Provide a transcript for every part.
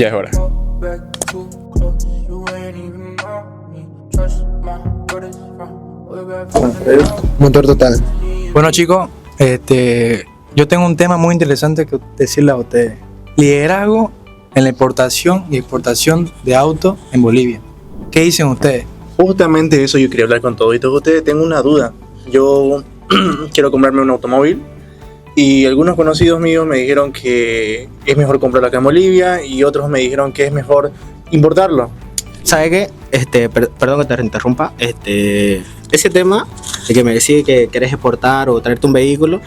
Ya es hora. Motor total. Bueno, chicos, yo tengo un tema muy interesante que decirle a ustedes. Liderazgo en la importación y exportación de autos en Bolivia. ¿Qué dicen ustedes? Justamente eso yo quería hablar con todos ustedes. Tengo una duda. Yo quiero comprarme un automóvil y algunos conocidos míos me dijeron que es mejor comprarlo acá en Bolivia y otros me dijeron que es mejor importarlo. ¿Sabe qué? Perdón que te interrumpa. Ese tema de que me decís que querés exportar o traerte un vehículo,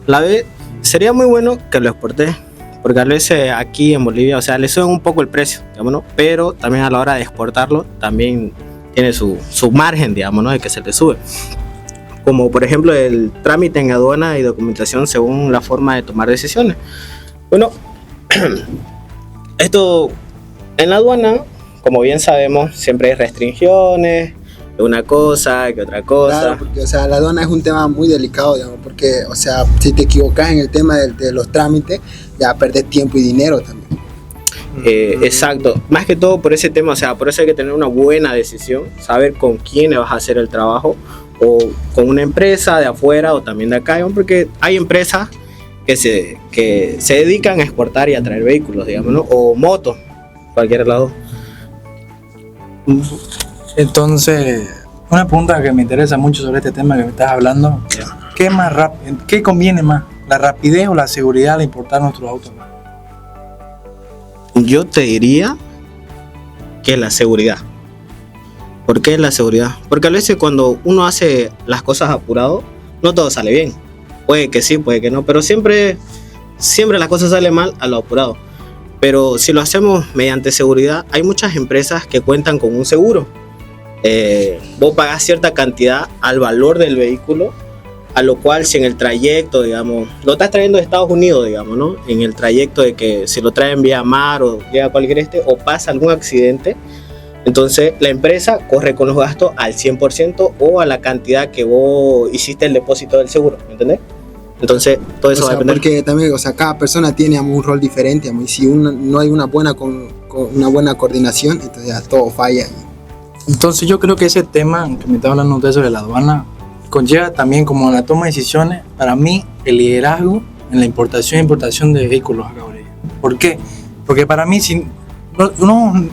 la vez sería muy bueno que lo exportes, porque a veces aquí en Bolivia, o sea, le suben un poco el precio, digamos, ¿no? Pero también a la hora de exportarlo, también tiene su margen, digamos, ¿no? De que se le sube. Como por ejemplo el trámite en aduana y documentación según la forma de tomar decisiones. Bueno, esto en la aduana, como bien sabemos, siempre hay restricciones, de una cosa, que otra cosa. Claro, porque, o sea, la aduana es un tema muy delicado, digamos, porque, o sea, si te equivocas en el tema de los trámites, ya perdés tiempo y dinero también. Exacto, más que todo por ese tema, o sea, por eso hay que tener una buena decisión, saber con quién vas a hacer el trabajo, o con una empresa de afuera o también de acá, porque hay empresas que se dedican a exportar y a traer vehículos, digamos, ¿no? O motos, cualquier lado. Entonces, una pregunta que me interesa mucho sobre este tema que me estás hablando. ¿Qué conviene más? ¿La rapidez o la seguridad de importar nuestros autos? Yo te diría que la seguridad. ¿Por qué la seguridad? Porque a veces cuando uno hace las cosas apurado, no todo sale bien. Puede que sí, puede que no, pero siempre las cosas salen mal a lo apurado. Pero si lo hacemos mediante seguridad, hay muchas empresas que cuentan con un seguro. Vos pagás cierta cantidad al valor del vehículo, a lo cual si en el trayecto, digamos, lo estás trayendo de Estados Unidos, digamos, ¿no? En el trayecto de que si lo traen vía mar o llega cualquier o pasa algún accidente, entonces la empresa corre con los gastos al 100% o a la cantidad que vos hiciste el depósito del seguro, ¿me entendés? Entonces todo eso va a depender. Porque también, o sea, cada persona tiene un rol diferente, y si no hay una buena coordinación, entonces ya todo falla. Entonces yo creo que ese tema que me está hablando usted sobre la aduana conlleva también como la toma de decisiones, para mí, el liderazgo en la importación e importación de vehículos acá en Bolivia. ¿Por qué? Porque para mí,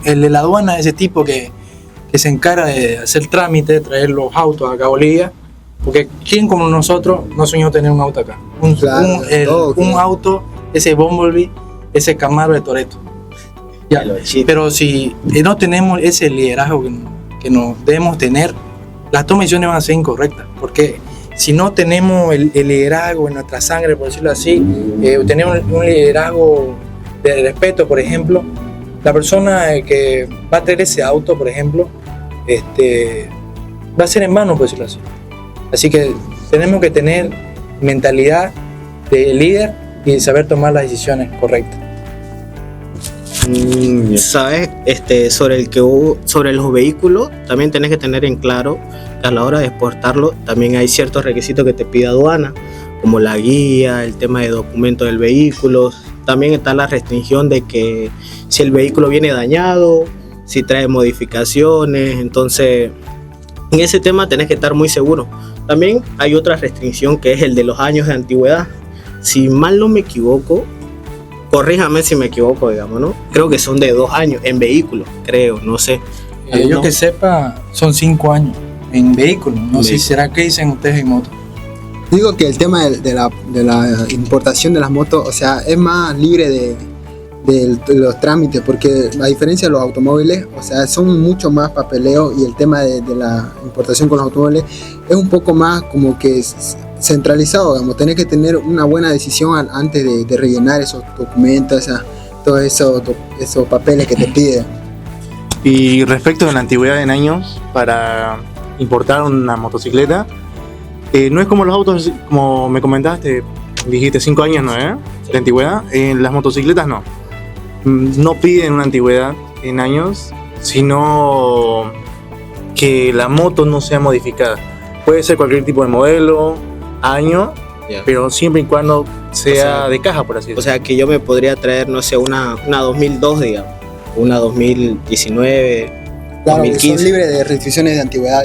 el de la aduana es ese tipo que se encarga de hacer trámite, traer los autos acá a Bolivia, porque ¿quién como nosotros no soñó tener un auto acá? Un auto, ese Bumblebee, ese Camaro de Toretto. Ya, pero si no tenemos ese liderazgo que nos debemos tener, las tomas de decisiones van a ser incorrectas, porque si no tenemos el liderazgo en nuestra sangre, por decirlo así, tenemos un liderazgo de respeto, por ejemplo, la persona que va a tener ese auto, por ejemplo, va a ser en vano, por decirlo así. Así que tenemos que tener mentalidad de líder y saber tomar las decisiones correctas. ¿Sabes? Sobre los vehículos, también tenés que tener en claro que a la hora de exportarlo también hay ciertos requisitos que te pide aduana, como la guía, el tema de documentos del vehículo. También está la restricción de que si el vehículo viene dañado, si trae modificaciones, entonces en ese tema tenés que estar muy seguro. También hay otra restricción que es el de los años de antigüedad. Si mal no me equivoco, corríjame si me equivoco, digamos, ¿no? Creo que son de 2 años en vehículos, creo, no sé. Yo que sepa, son 5 años en vehículos. No sé, ¿será que dicen ustedes en moto? Digo que el tema de la importación de las motos, o sea, es más libre de los trámites, porque a diferencia de los automóviles, o sea, son mucho más papeleo, y el tema de la importación con los automóviles es un poco más como que centralizado, digamos. Tenés que tener una buena decisión antes de rellenar esos documentos, todos esos papeles que te piden. Y respecto de la antigüedad en años para importar una motocicleta, no es como los autos, como me comentaste, dijiste 5 años, ¿no? De antigüedad. En las motocicletas no piden una antigüedad en años, sino que la moto no sea modificada. Puede ser cualquier tipo de modelo, año, pero siempre y cuando sea de caja, por así decirlo. O sea, que yo me podría traer, no sé, una 2002, digamos. una 2019, Claro, que 2015. son libres de restricciones de antigüedad.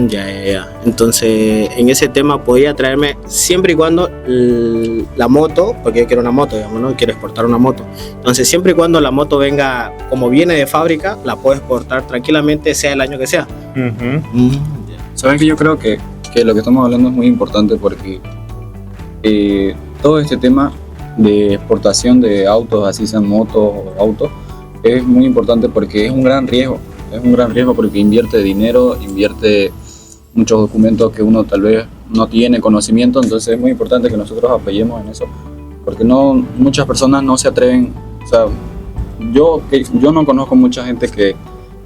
Ya. Entonces, en ese tema podía traerme siempre y cuando la moto, porque yo quiero una moto, digamos, ¿no? Quiero exportar una moto. Entonces, siempre y cuando la moto venga como viene de fábrica, la puedo exportar tranquilamente, sea el año que sea. Saben que yo creo que lo que estamos hablando es muy importante porque todo este tema de exportación de autos, así sean motos o autos, es muy importante porque es un gran riesgo. Es un gran riesgo porque invierte dinero, invierte muchos documentos que uno tal vez no tiene conocimiento, entonces es muy importante que nosotros apoyemos en eso, porque muchas personas no se atreven. O sea, yo no conozco mucha gente que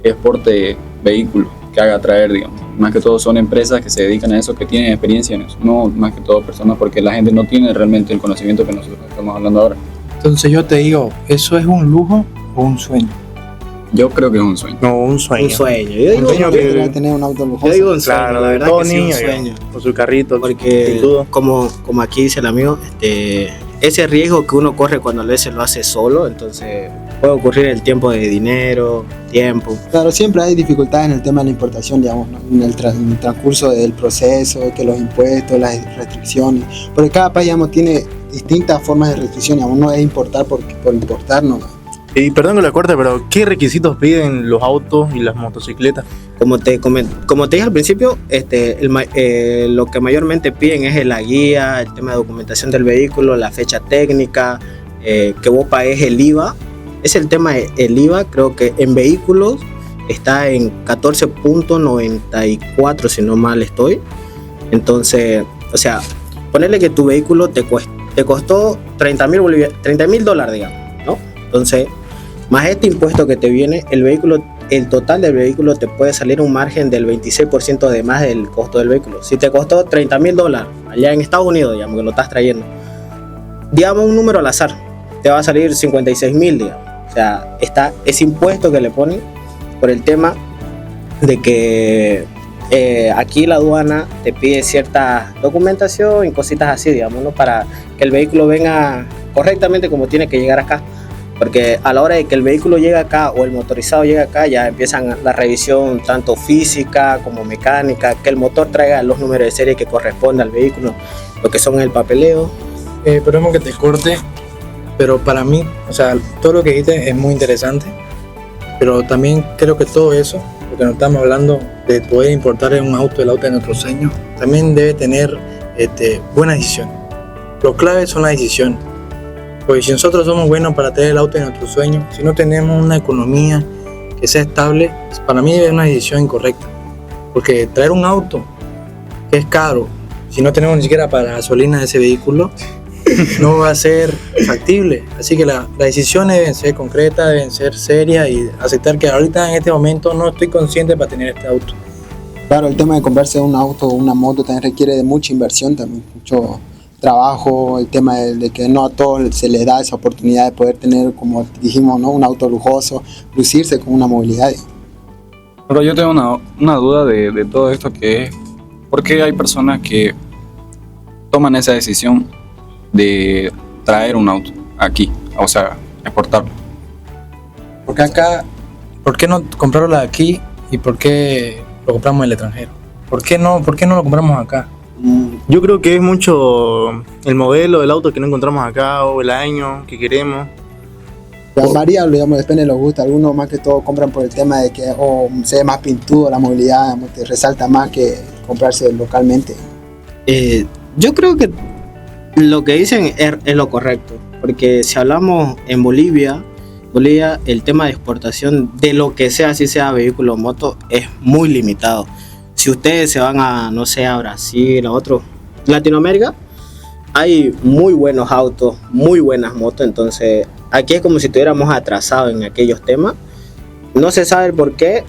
exporte vehículos, que haga traer, digamos. Más que todo son empresas que se dedican a eso, que tienen experiencia en eso, no más que todo personas, porque la gente no tiene realmente el conocimiento que nosotros estamos hablando ahora. Entonces yo te digo, ¿eso es un lujo o un sueño? Yo creo que es un sueño. No, un sueño. Un sueño. Yo digo, Un sueño que- Quería tener un auto lujoso. yo digo un sueño, Claro, la verdad todo que sí, un niño, sueño. con su carrito, Porque y todo. como aquí dice el amigo, ese riesgo que uno corre cuando a veces lo hace solo, entonces puede ocurrir el tiempo de dinero, tiempo. Claro, siempre hay dificultades en el tema de la importación, digamos, ¿no? En el transcurso del proceso, que los impuestos, las restricciones, porque cada país, digamos, tiene distintas formas de restricción, digamos, no es importar por importar, no. Y perdón que lo corte, pero ¿qué requisitos piden los autos y las motocicletas? Como te dije al principio, lo que mayormente piden es la guía, el tema de documentación del vehículo, la fecha técnica, que vos pagues el IVA. Es el tema del IVA, creo que en vehículos está en 14.94, si no mal estoy. Entonces, o sea, ponerle que tu vehículo te costó $30,000, digamos, ¿no? Entonces, más este impuesto que te viene, el total del vehículo te puede salir un margen del 26% de más del costo del vehículo. Si te costó $30,000 allá en Estados Unidos, digamos que lo estás trayendo, digamos un número al azar, te va a salir 56,000, digamos. O sea, está ese impuesto que le ponen por el tema de que aquí la aduana te pide cierta documentación y cositas así, digamos, ¿no? Para que el vehículo venga correctamente como tiene que llegar acá. Porque a la hora de que el vehículo llega acá o el motorizado llega acá, ya empiezan la revisión tanto física como mecánica, que el motor traiga los números de serie que corresponde al vehículo, lo que son el papeleo. Perdón que te corte, pero para mí, o sea, todo lo que dijiste es muy interesante, pero también creo que todo eso, porque nos estamos hablando de poder importar un auto, el auto de nuestros sueños, también debe tener buenas decisiones. Lo clave son las decisiones. Porque si nosotros somos buenos para tener el auto de nuestros sueños, si no tenemos una economía que sea estable, para mí es una decisión incorrecta. Porque traer un auto que es caro, si no tenemos ni siquiera para la gasolina de ese vehículo, no va a ser factible. Así que las decisiones deben ser concretas, deben ser serias y aceptar que ahorita en este momento no estoy consciente para tener este auto. Claro, el tema de comprarse un auto o una moto también requiere de mucha inversión, también mucho trabajo, el tema de que no a todos se les da esa oportunidad de poder tener, como dijimos, ¿no? Un auto lujoso, lucirse con una movilidad. Pero yo tengo una duda de todo esto, que es ¿por qué hay personas que toman esa decisión de traer un auto aquí, o sea, exportarlo? Porque acá, ¿por qué no comprarlo aquí y por qué lo compramos en el extranjero? ¿Por qué no lo compramos acá? Yo creo que es mucho el modelo del auto que no encontramos acá o el año que queremos. Varía, digamos, depende de los gustos. Algunos más que todo compran por el tema de que se ve más pintudo la movilidad, digamos, te resalta más que comprarse localmente. Yo creo que lo que dicen es lo correcto, porque si hablamos en Bolivia, el tema de exportación de lo que sea, si sea vehículo o moto, es muy limitado. Si ustedes se van a, no sé, a Brasil, a Latinoamérica, hay muy buenos autos, muy buenas motos, entonces aquí es como si estuviéramos atrasados en aquellos temas. No se sabe el por qué,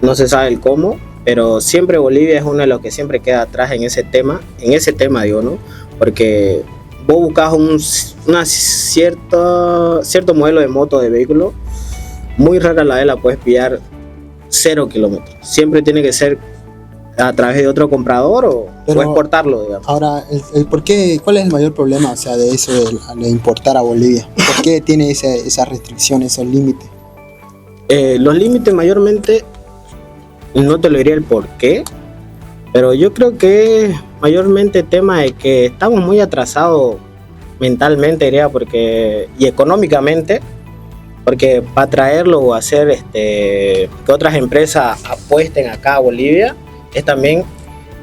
no se sabe el cómo, pero siempre Bolivia es uno de los que siempre queda atrás en ese tema digo, ¿no? Porque vos buscas cierto modelo de moto, de vehículo, muy rara la vez la puedes pillar 0 kilómetros. Siempre tiene que ser a través de otro comprador o exportarlo, digamos. Ahora, ¿por qué? ¿Cuál es el mayor problema, o sea, de eso de importar a Bolivia? ¿Por qué tiene esa restricción, esos límites? Los límites mayormente, no te lo diría el por qué, pero yo creo que es mayormente tema de que estamos muy atrasados mentalmente, diría, y económicamente, porque para traerlo o hacer que otras empresas apuesten acá a Bolivia, es también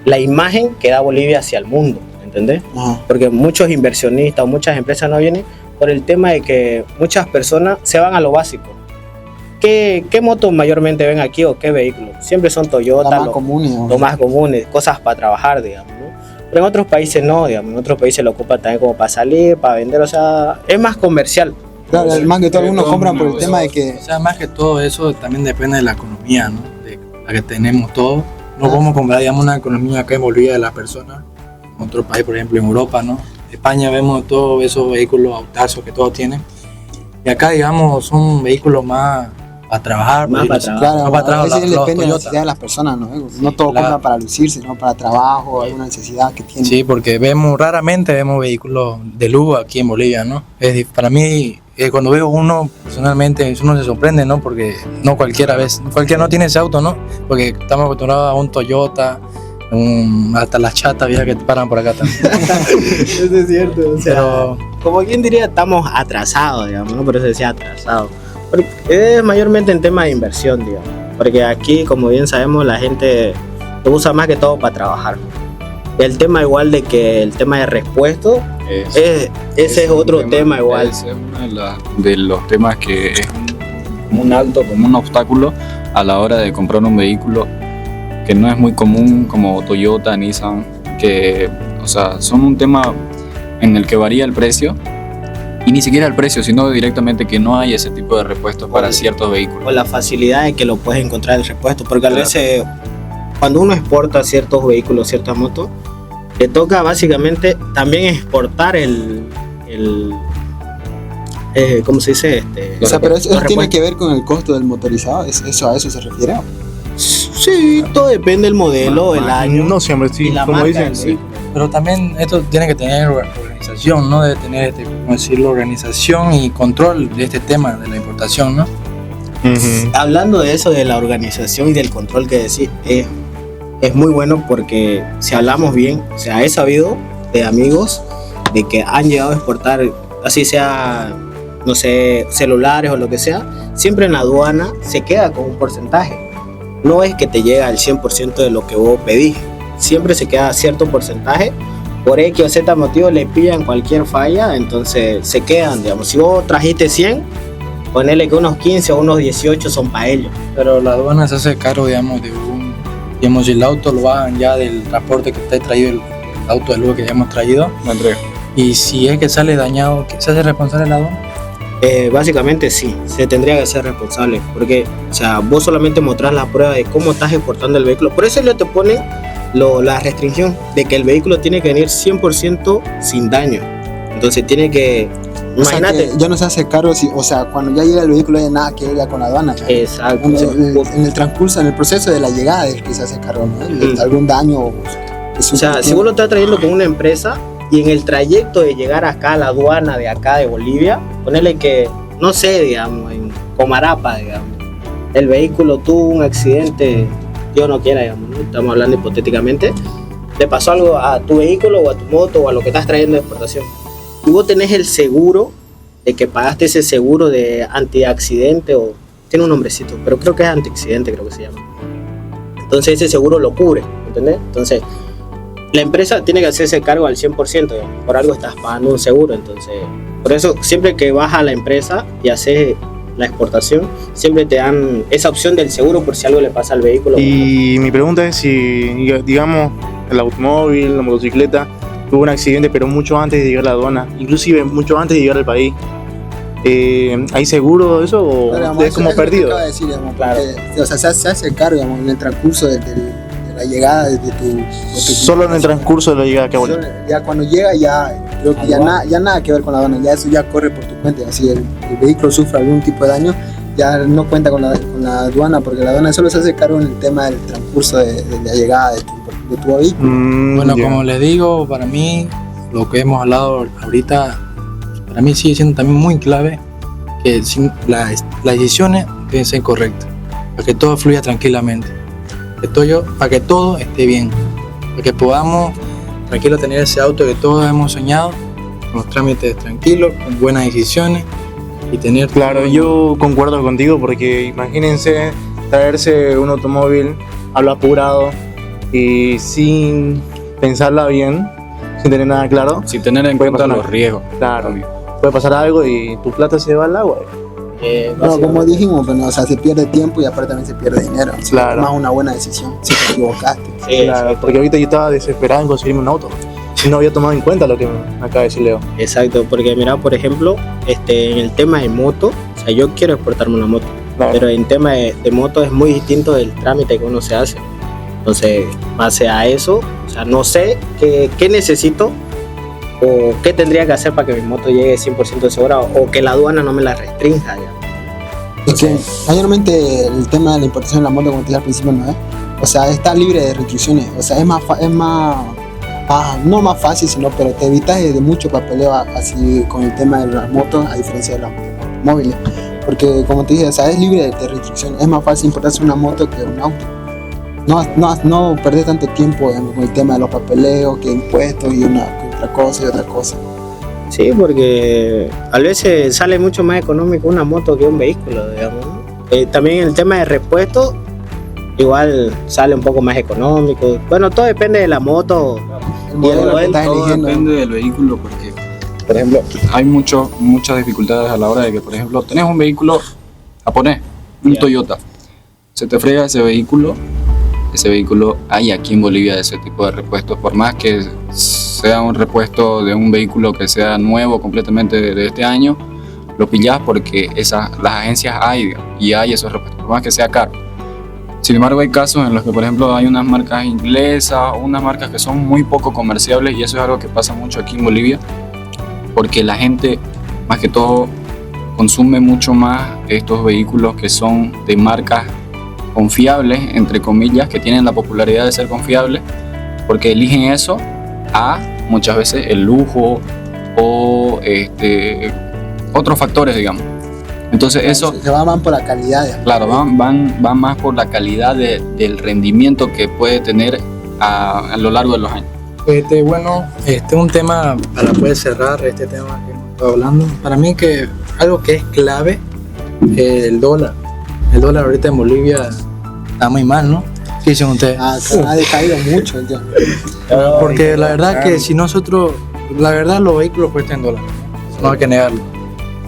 la imagen que da Bolivia hacia el mundo, ¿entendés? Porque muchos inversionistas o muchas empresas no vienen por el tema de que muchas personas se van a lo básico. ¿Qué motos mayormente ven aquí o qué vehículos? Siempre son Toyota, los más comunes, cosas para trabajar, digamos, ¿no? Pero en otros países no, digamos, en otros países lo ocupan también como para salir, para vender, o sea, es más comercial. Claro, más que todo algunos compran por el tema de que... O sea, más que todo eso también depende de la economía, ¿no? De la que tenemos todos. No podemos comprar, digamos, una economía acá en Bolivia de las personas. En otro país, por ejemplo, en Europa, ¿no? En España vemos todos esos vehículos autazos que todos tienen. Y acá, digamos, son vehículos más para trabajar. Más para trabajar. Claro, para a veces depende de la Toyota. necesidad de las personas, ¿no? Sí, No todo claro. compra para lucirse, sino para trabajo, alguna necesidad que tiene. Sí, porque raramente vemos vehículos de lujo aquí en Bolivia, ¿no? Para mí, cuando veo uno, personalmente, uno se sorprende, ¿no? Porque no cualquiera no tiene ese auto, ¿no? Porque estamos acostumbrados a un Toyota, hasta las chatas viejas que te paran por acá también. Eso es cierto, o sea, Pero como quien diría, estamos atrasados, digamos, ¿no? Por eso decía atrasados. Porque es mayormente en tema de inversión, digamos. Porque aquí, como bien sabemos, la gente lo usa más que todo para trabajar. El tema igual de que el tema de repuesto, ese es otro tema igual. Ese es uno de los temas que es como un alto, como un obstáculo a la hora de comprar un vehículo que no es muy común, como Toyota, Nissan, que, o sea, son un tema en el que varía el precio, y ni siquiera el precio, sino directamente que no hay ese tipo de repuestos para ciertos vehículos. O la facilidad de que lo puedes encontrar el repuesto, porque a Claro. veces cuando uno exporta ciertos vehículos, ciertas motos, le toca básicamente también exportar ¿cómo se dice? O sea, pero eso los tiene repuestos. que ver con el costo del motorizado, ¿a eso se refiere? Sí, todo depende del modelo, el año No siempre, sí, y la como marca dicen, del sí. vehículo. Pero también esto tiene que tener organización, ¿no? Debe tener, ¿cómo decirlo? Organización y control de este tema de la importación, ¿no? Ujú. Hablando de eso, de la organización y del control que decís, es muy bueno porque si hablamos bien, o sea, he sabido de amigos de que han llegado a exportar, así sea, no sé, celulares o lo que sea, siempre en la aduana se queda con un porcentaje. No es que te llega al 100% de lo que vos pedís, siempre se queda cierto porcentaje. Por X o Z motivo le pillan cualquier falla, entonces se quedan, digamos. Si vos trajiste 100, ponele que unos 15 o unos 18 son para ellos. Pero la aduana se hace cargo, digamos, digamos, si el auto lo hagan ya del transporte que está traído, el auto de lujo que ya hemos traído, La entrega. y si es que sale dañado, ¿qué se hace responsable la aduana? Básicamente sí, se tendría que ser responsable, porque, o sea, vos solamente mostrás la prueba de cómo estás exportando el vehículo. Por eso ellos te ponen la restricción de que el vehículo tiene que venir 100% sin daño. Entonces tiene que, O sea, imagínate. que ya no se hace cargo, o sea, cuando ya llega el vehículo ya nada que ver ya con la aduana. Exacto. En el transcurso, en el proceso de la llegada es que se hace cargo, ¿no? De algún daño. O sea, si vos lo estás trayendo con una empresa y en el trayecto de llegar acá a la aduana de acá de Bolivia, ponele que, no sé, digamos, en Comarapa, digamos, el vehículo tuvo un accidente, Dios no quiera, digamos, ¿no? Estamos hablando hipotéticamente, le pasó algo a tu vehículo o a tu moto o a lo que estás trayendo de exportación. Y vos tenés el seguro de que pagaste ese seguro de antiaccidente, o tiene un nombrecito, pero creo que es antiaccidente, creo que se llama. Entonces ese seguro lo cubre, ¿entendés? Entonces la empresa tiene que hacerse cargo al 100%, digamos, por algo estás pagando un seguro. Entonces, por eso siempre que vas a la empresa y haces la exportación, siempre te dan esa opción del seguro por si algo le pasa al vehículo. Y mi pregunta es si, digamos, el automóvil, la motocicleta, tuvo un accidente, pero mucho antes de llegar a la aduana, inclusive mucho antes de llegar al país. ¿Hay seguro de eso o Claro, digamos, es como eso es lo que perdido? acaba de decir, digamos, Claro. porque, o sea, se hace cargo, digamos, en el transcurso de la llegada de tu Solo en el transcurso de la llegada acá a Bolivia. Ya cuando llega, ya creo que ya nada que ver con la aduana, ya eso ya corre por tu cuenta. Si el vehículo sufre algún tipo de daño, ya no cuenta con la aduana, porque la aduana solo se hace cargo en el tema del transcurso de la llegada de tu vehículo. Bueno, Ya. como les digo, para mí, lo que hemos hablado ahorita, para mí sigue siendo también muy clave que las decisiones tiene que ser correcta, para que todo fluya tranquilamente, para que todo esté bien, para que podamos tranquilo tener ese auto que todos hemos soñado, con los trámites tranquilos, con buenas decisiones y tener... Claro, yo concuerdo contigo porque imagínense traerse un automóvil a lo apurado y sin pensarla bien, sin tener nada claro. Sin tener en Puede cuenta pasar los riesgos. Claro, también. puede pasar algo y tu plata se va al agua. No, como dijimos, pues, no, o sea, se pierde tiempo y aparte también se pierde dinero. O sea, Claro. tomas una buena decisión si te equivocaste. Claro, porque ahorita yo estaba desesperado en conseguirme un auto y no había tomado en cuenta lo que me acaba de decir Leo. Exacto, porque mira, por ejemplo, en el tema de moto, o sea, yo quiero exportarme una moto, Claro. pero en tema de moto es muy distinto del trámite que uno se hace. Entonces, base a eso, o sea, no sé qué necesito o qué tendría que hacer para que mi moto llegue 100% segura o que la aduana no me la restrinja. Ya. Es que mayormente el tema de la importación de la moto, como te dije al principio, no es. O sea, está libre de restricciones. O sea, es más no más fácil, sino, pero te evitas de mucho papeleo así con el tema de las motos, a diferencia de los móviles. Porque, como te dije, o sea, es libre de restricciones. Es más fácil importarse una moto que un auto. No perder tanto tiempo con el tema de los papeleos, que impuestos y otra cosa y otra cosa. Sí, porque a veces sale mucho más económico una moto que un vehículo, digamos, ¿no? También el tema de repuesto, igual sale un poco más económico. Bueno, todo depende de la moto. El modelo que estás Todo eligiendo. depende del vehículo porque, por ejemplo, hay muchas dificultades a la hora de que, por ejemplo, tenés un vehículo japonés, un Ya. Toyota, se te frega ese vehículo hay aquí en Bolivia ese tipo de repuestos, por más que sea un repuesto de un vehículo que sea nuevo completamente de este año, lo pillás porque las agencias hay esos repuestos, por más que sea caro. Sin embargo, hay casos en los que, por ejemplo, hay unas marcas inglesas, unas marcas que son muy poco comerciables, y eso es algo que pasa mucho aquí en Bolivia, porque la gente, más que todo, consume mucho más estos vehículos que son de marcas confiables, entre comillas, que tienen la popularidad de ser confiables, porque eligen eso a muchas veces el lujo o otros factores, digamos. Entonces eso, Se van por la calidad. claro, van más por la calidad del rendimiento que puede tener a lo largo de los años. Bueno, un tema para poder cerrar este tema que hemos estado hablando. Para mí que algo que es clave, el dólar. El dólar ahorita en Bolivia está muy mal, ¿no? ¿Qué dicen ustedes? Ha decaído mucho el tema. Porque la verdad que si nosotros, la verdad los vehículos cuestan dólares, no hay que negarlo.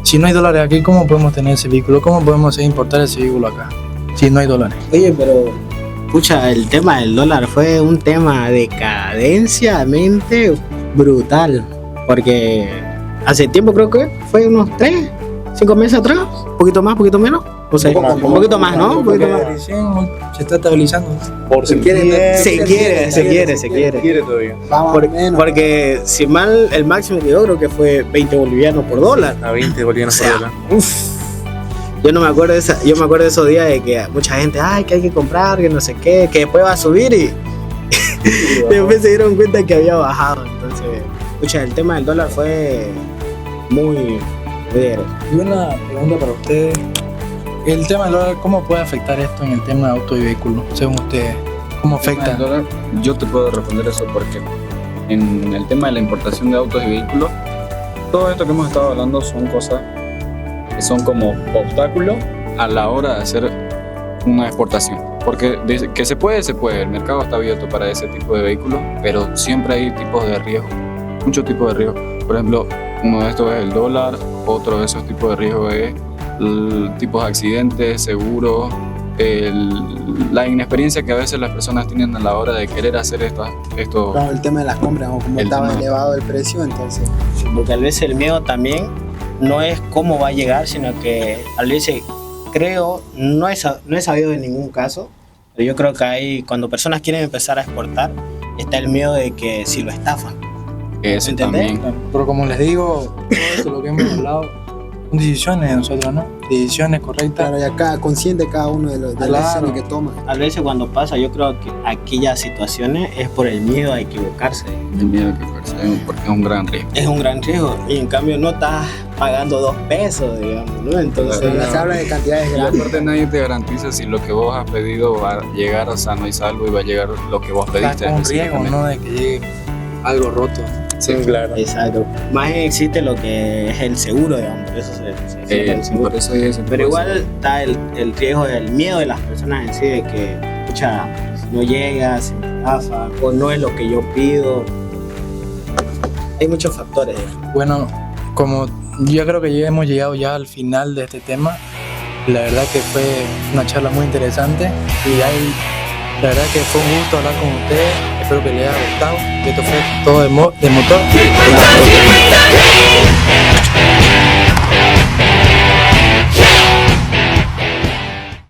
Si no hay dólares aquí, ¿cómo podemos tener ese vehículo? ¿Cómo podemos importar ese vehículo acá? Si no hay dólares. Oye, pero pucha, el tema del dólar fue un tema decadenciamente brutal, porque hace tiempo, creo que fue unos 3, 5 meses atrás, poquito más, poquito menos, o sea, un poquito más, ¿no? Un poquito más. Se está estabilizando. Por Se quiere todavía. Vamos menos. Porque si mal, el máximo que yo creo que fue 20 bolivianos por dólar. A 20 bolivianos por dólar. Yo no me acuerdo yo me acuerdo de esos días de que mucha gente, que hay que comprar, que no sé qué, que después va a subir y después se dieron cuenta que había bajado. Entonces, pucha, el tema del dólar fue muy duro. Y una pregunta para ustedes. El tema del dólar, ¿cómo puede afectar esto en el tema de auto y vehículo? Según ustedes, ¿cómo afecta? El dólar, yo te puedo responder eso porque en el tema de la importación de autos y vehículos, todo esto que hemos estado hablando son cosas que son como obstáculos a la hora de hacer una exportación. Porque que se puede, el mercado está abierto para ese tipo de vehículos, pero siempre hay tipos de riesgo, muchos tipos de riesgo. Por ejemplo, uno de estos es el dólar, otro de esos tipos de riesgo es tipos de accidentes, seguros, la inexperiencia que a veces las personas tienen a la hora de querer hacer esto. Claro, el tema de las compras, o como estaba elevado el precio, entonces. Porque a veces el miedo también no es cómo va a llegar, sino que a veces creo, no he sabido de ningún caso, pero yo creo que hay, cuando personas quieren empezar a exportar, está el miedo de que si lo estafan. Eso ¿Entendés? también. Pero como les digo, todo esto lo que hemos hablado son decisiones de nosotros, ¿no? Decisiones correctas. Claro, y acá consciente cada uno de las decisiones que toma. A veces cuando pasa, yo creo que aquellas situaciones es por el miedo a equivocarse. El miedo que percibimos, porque es un gran riesgo. Es un gran riesgo y en cambio no estás pagando 2 pesos, digamos, ¿no? Entonces, Pero se habla de cantidades Y grandes. aparte nadie te garantiza si lo que vos has pedido va a llegar sano y salvo y va a llegar lo que vos pediste. Está con riesgo, específicamente. ¿no? De que llegue algo roto. Sí, claro. exacto. Más bien existe lo que es el seguro, digamos, por eso se llama el seguro. por eso hay ese tipo Pero de igual seguro. está el riesgo, el miedo de las personas en sí, de que, escucha, si no llega, se me estafa, o no es lo que yo pido. Hay muchos factores. Bueno, como yo creo que ya hemos llegado ya al final de este tema, la verdad que fue una charla muy interesante y la verdad que fue un gusto hablar con ustedes, espero que les haya gustado. Esto fue todo de motor.